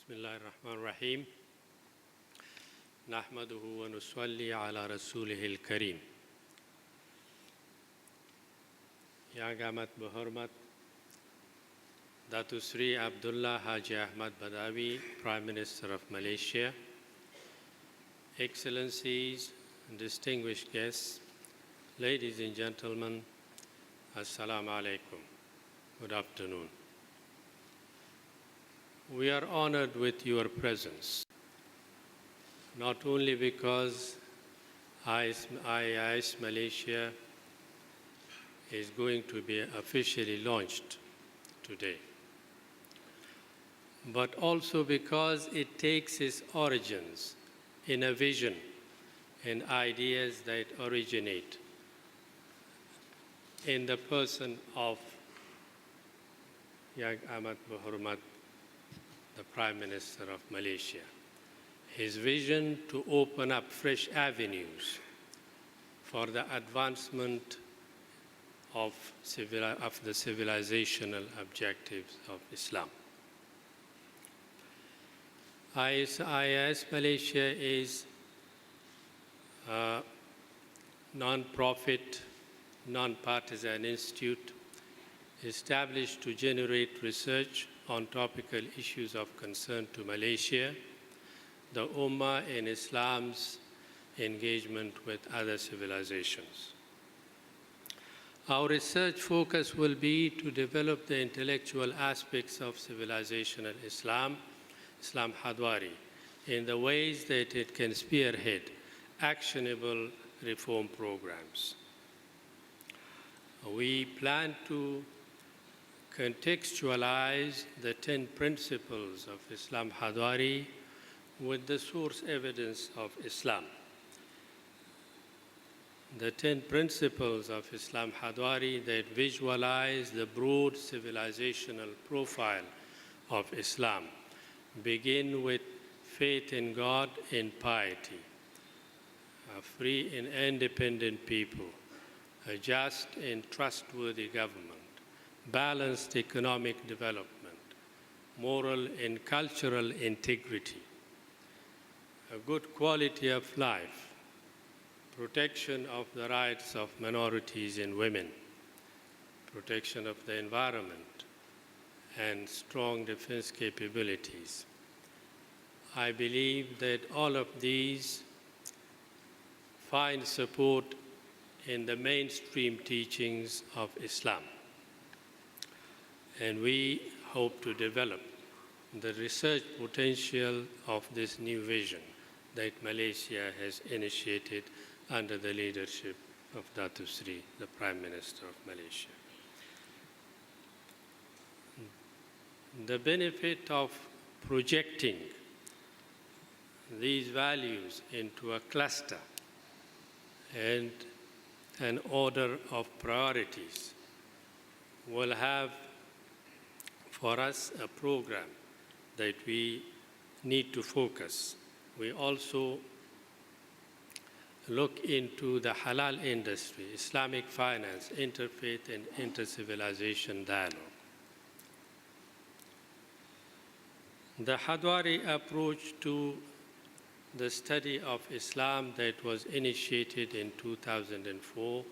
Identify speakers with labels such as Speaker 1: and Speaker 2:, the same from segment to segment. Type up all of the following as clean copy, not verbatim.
Speaker 1: بسم الله الرحمن الرحیم نحمده و نصلی علی رسوله الکریم. Yang amat berhormat Datuk Seri Abdullah Haji Ahmad Badawi, Prime Minister of Malaysia, Excellencies, distinguished guests, ladies and gentlemen, Assalamu alaikum. Good afternoon. We are honored with your presence, not only because IAIS Malaysia is going to be officially launched today, but also because it takes its origins in a vision and ideas that originate in the person of Yang Amat Berhormat, the Prime Minister of Malaysia. His vision to open up fresh avenues for the advancement of the civilizational objectives of Islam. IAIS Malaysia is a non-profit, non-partisan institute established to generate research on topical issues of concern to Malaysia, the Ummah, and Islam's engagement with other civilizations. Our research focus will be to develop the intellectual aspects of civilizational Islam Hadwari, in the ways that it can spearhead actionable reform programs. We plan to contextualize the 10 principles of Islam Hadwari with the source evidence of Islam. The 10 principles of Islam Hadwari that visualize the broad civilizational profile of Islam begin with faith in God and piety, a free and independent people, a just and trustworthy government, balanced economic development, moral and cultural integrity, a good quality of life, protection of the rights of minorities and women, protection of the environment, and strong defense capabilities. I believe that all of these find support in the mainstream teachings of Islam. And we hope to develop the research potential of this new vision that Malaysia has initiated under the leadership of Datuk Seri, the Prime Minister of Malaysia. The benefit of projecting these values into a cluster and an order of priorities will have for us a program that we need to focus. We also look into the halal industry, Islamic finance, interfaith and inter-civilization dialogue. The Hadwari approach to the study of Islam that was initiated in 2004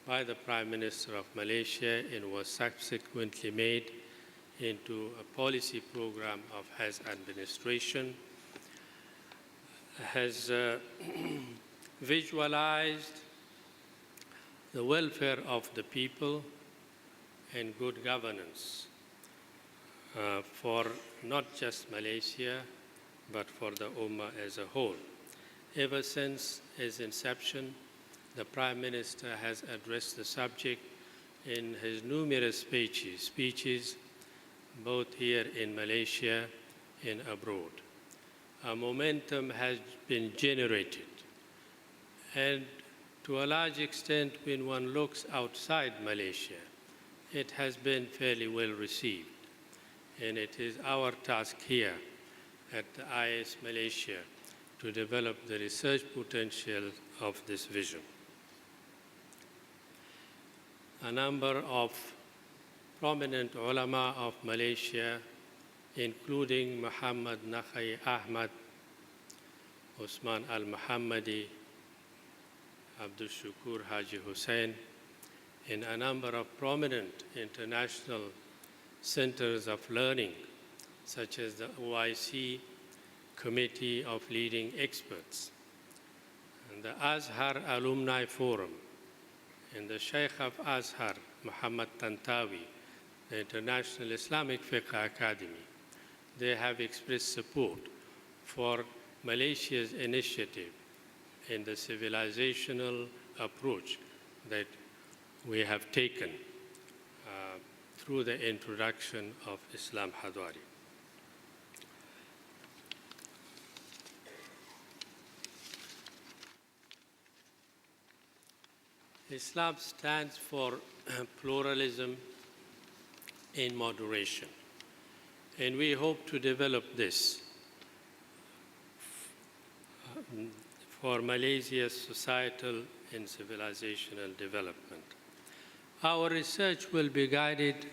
Speaker 1: by the Prime Minister of Malaysia and was subsequently made into a policy program of his administration has visualized the welfare of the people and good governance for not just Malaysia, but for the Ummah as a whole. Ever since its inception, the Prime Minister has addressed the subject in his numerous speeches both here in Malaysia and abroad. A momentum has been generated, and to a large extent, when one looks outside Malaysia, it has been fairly well received. And it is our task here at the IAIS Malaysia to develop the research potential of this vision. A number of prominent ulama of Malaysia including Muhammad Nakhai Ahmad, Usman al-Muhammadi, Abdul Shukur Haji Hussein, in a number of prominent international centers of learning, such as the OIC Committee of Leading Experts, and the Azhar Alumni Forum, and the Sheikh of Azhar, Muhammad Tantawi, the International Islamic Fiqh Academy. They have expressed support for Malaysia's initiative in the civilizational approach that we have taken through the introduction of Islam Hadwari. Islam stands for pluralism in moderation, and we hope to develop this for Malaysia's societal and civilizational development. Our research will be guided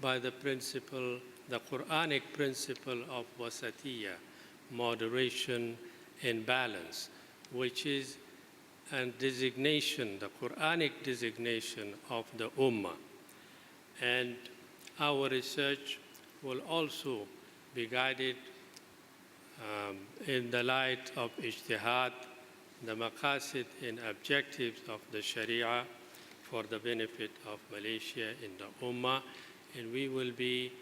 Speaker 1: by the principle, the Quranic principle of wasatiyya, moderation and balance, which is a designation, the Quranic designation of the Ummah. And our research will also be guided in the light of ijtihad, the maqasid and objectives of the Sharia for the benefit of Malaysia and the Ummah. And we will be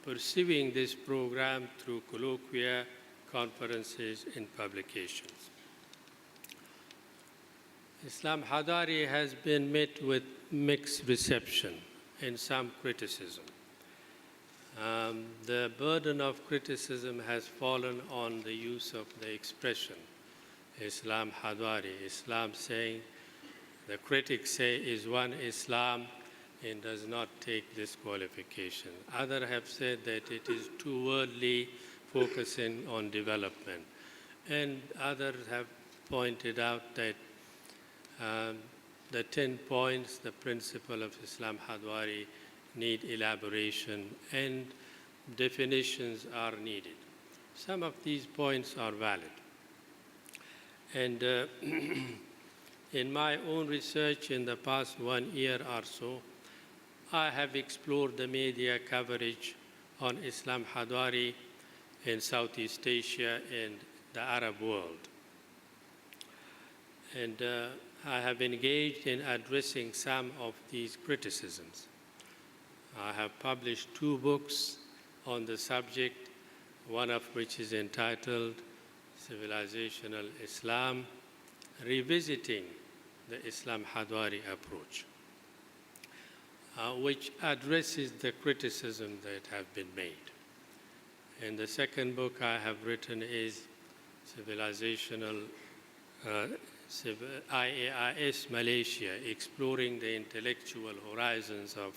Speaker 1: pursuing this program through colloquia, conferences, and publications. Islam Hadwari has been met with mixed reception and some criticism. The burden of criticism has fallen on the use of the expression Islam Hadwari. Islam saying, the critics say, is one Islam and does not take this qualification. Others have said that it is too worldly, focusing on development. And others have pointed out that the 10 points, the principle of Islam Hadwari, need elaboration and definitions are needed. Some of these points are valid. And in my own research in the past 1 year or so, I have explored the media coverage on Islam Hadwari in Southeast Asia and the Arab world. And I have engaged in addressing some of these criticisms. I have published 2 books on the subject, one of which is entitled Civilizational Islam, Revisiting the Islam Hadwari Approach, which addresses the criticism that have been made. And the second book I have written is Civilizational IAIS Malaysia, Exploring the Intellectual Horizons of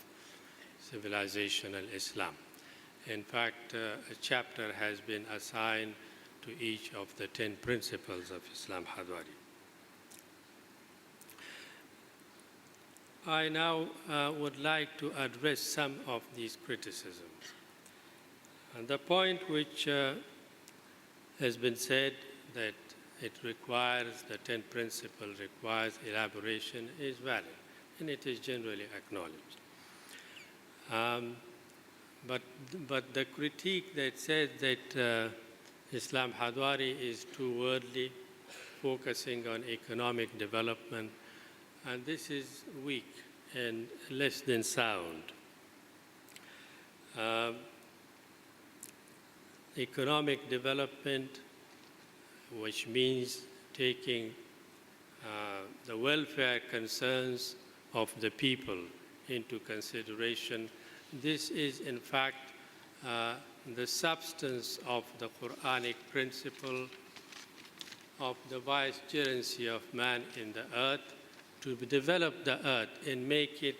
Speaker 1: Civilizational Islam. In fact, a chapter has been assigned to each of the 10 principles of Islam Hadwari. I now would like to address some of these criticisms. And the point which has been said that it requires, the 10 principles requires elaboration is valid, and it is generally acknowledged. But the critique that says that Islam Hadwari is too worldly, focusing on economic development, and this is weak and less than sound. Economic development, which means taking the welfare concerns of the people into consideration. This is, in fact, the substance of the Quranic principle of the vicegerency of man in the earth, to develop the earth and make it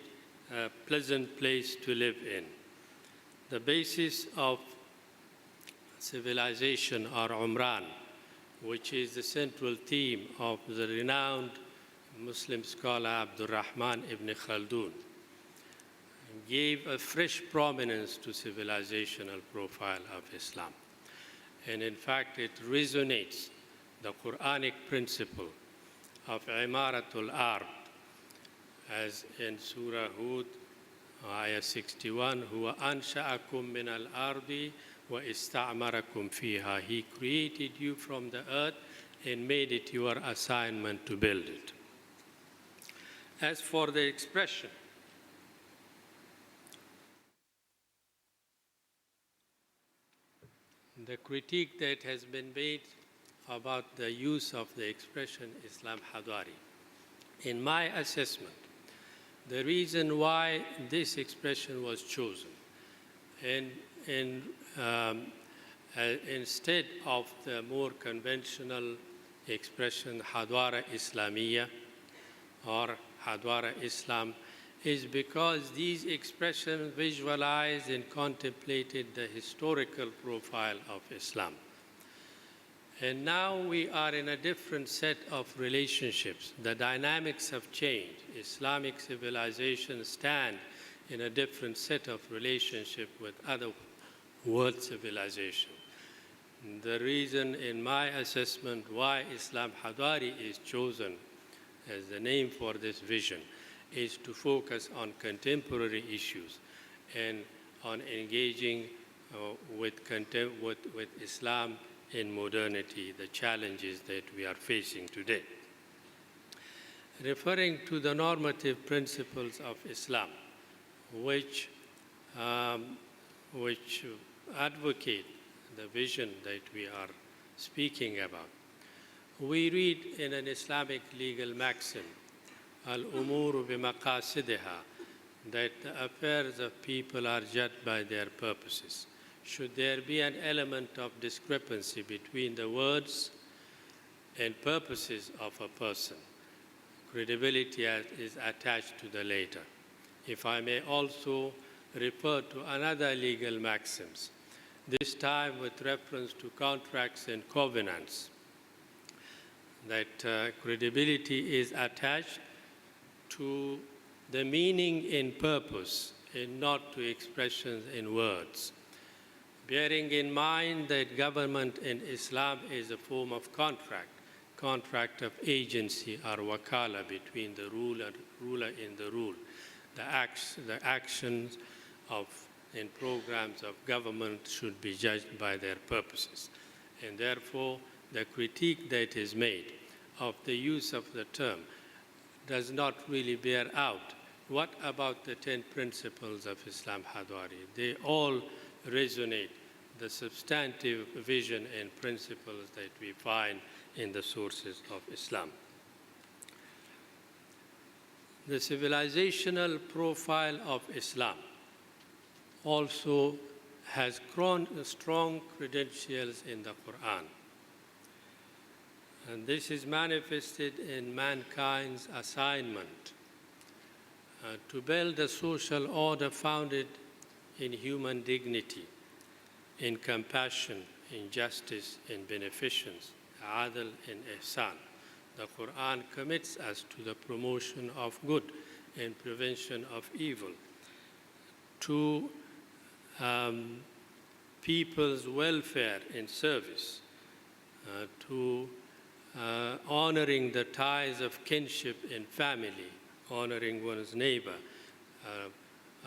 Speaker 1: a pleasant place to live in. The basis of civilization, or Umran, which is the central theme of the renowned Muslim scholar Abdul Rahman ibn Khaldun, gave a fresh prominence to civilizational profile of Islam. And in fact, it resonates the Quranic principle of Imaratul Ard, as in Surah Hud, Ayah 61, Huwa ansha'akum min al-ardi wa ista'marakum fiha. He created you from the earth and made it your assignment to build it. As for the expression, the critique that has been made about the use of the expression Islam Hadwari, in my assessment, the reason why this expression was chosen, and instead of the more conventional expression Hadwara Islamiyya or Hadwara Islam, is because these expressions visualized and contemplated the historical profile of Islam. And now we are in a different set of relationships. The dynamics have changed. Islamic civilization stand in a different set of relationship with other world civilization. The reason, in my assessment, why Islam Hadwari is chosen as the name for this vision is to focus on contemporary issues and on engaging with Islam in modernity, the challenges that we are facing today. Referring to the normative principles of Islam, which advocate the vision that we are speaking about, we read in an Islamic legal maxim, al-umuru bimaqasidiha, that the affairs of people are judged by their purposes. Should there be an element of discrepancy between the words and purposes of a person, credibility is attached to the latter. If I may also refer to another legal maxims, this time with reference to contracts and covenants, that credibility is attached to the meaning and purpose and not to expressions in words. Bearing in mind that government in Islam is a form of contract of agency or wakala between the ruler and the ruled. The actions of and programs of government should be judged by their purposes. And therefore, the critique that is made of the use of the term does not really bear out. What about the 10 principles of Islam Hadwari? They all resonate the substantive vision and principles that we find in the sources of Islam. The civilizational profile of Islam also has strong credentials in the Quran. And this is manifested in mankind's assignment to build a social order founded in human dignity, in compassion, in justice, in beneficence, adl and ihsan. The Quran commits us to the promotion of good and prevention of evil, to people's welfare and service, to honoring the ties of kinship and family, honoring one's neighbor,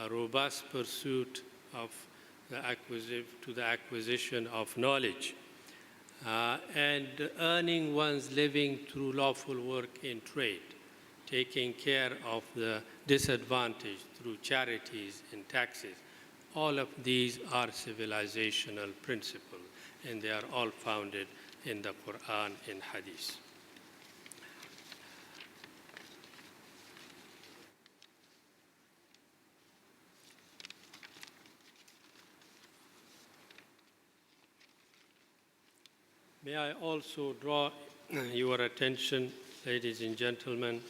Speaker 1: a robust pursuit of the acquisition of knowledge, and earning one's living through lawful work and trade, taking care of the disadvantaged through charities and taxes. All of these are civilizational principles, and they are all founded in the Quran and Hadith. May I also draw your attention, ladies and gentlemen,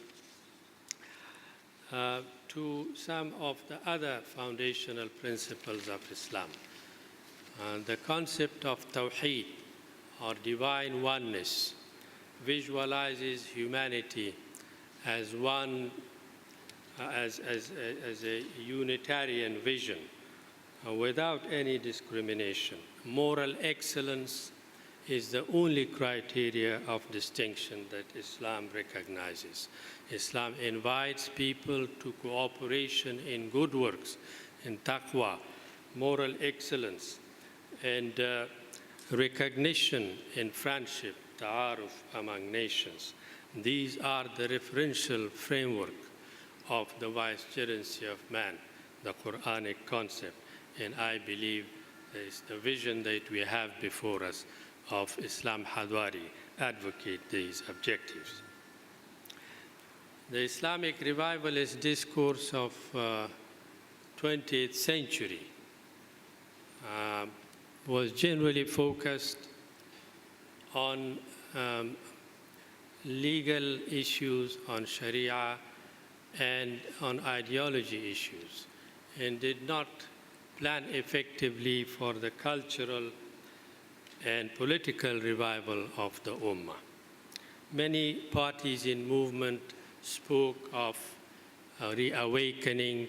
Speaker 1: to some of the other foundational principles of Islam. The concept of Tawheed, or divine oneness, visualizes humanity as one as a Unitarian vision without any discrimination. Moral excellence is the only criteria of distinction that Islam recognizes. Islam invites people to cooperation in good works, in taqwa, moral excellence, and recognition in friendship, ta'aruf among nations. These are the referential framework of the vicegerency of man, the Quranic concept. And I believe there is the vision that we have before us of Islam Hadwari advocate these objectives. The Islamic revivalist discourse of 20th century was generally focused on legal issues, on Sharia, and on ideology issues, and did not plan effectively for the cultural and political revival of the Ummah. Many parties in movement spoke of reawakening,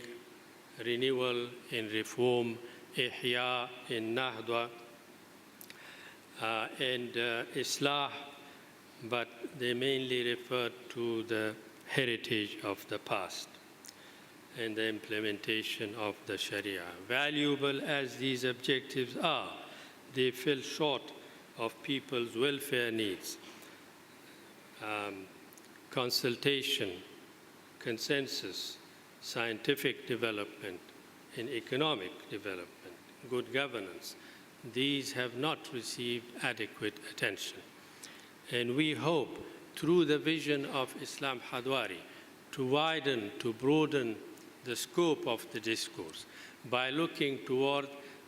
Speaker 1: renewal in reform, ihya in nahdwa, and islah, but they mainly referred to the heritage of the past and the implementation of the Sharia. Valuable as these objectives are, they fell short of people's welfare needs, consultation, consensus, scientific development, and economic development, good governance. These have not received adequate attention. And we hope, through the vision of Islam Hadwari, to widen, to broaden the scope of the discourse by looking toward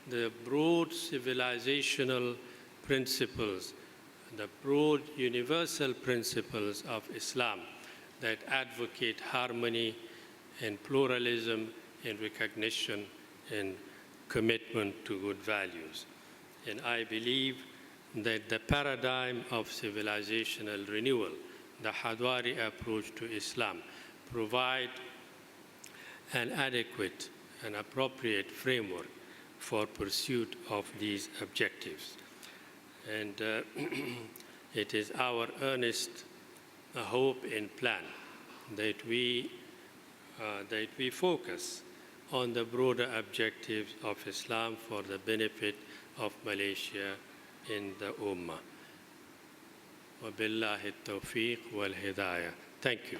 Speaker 1: the broad civilizational principles, the broad universal principles of Islam that advocate harmony and pluralism and recognition and commitment to good values. And I believe that the paradigm of civilizational renewal, the Hadwari approach to Islam, provide an adequate and appropriate framework for pursuit of these objectives. And it is our earnest hope and plan that we focus on the broader objectives of Islam for the benefit of Malaysia in the Ummah. وبالله التوفيق والهداية. Thank you.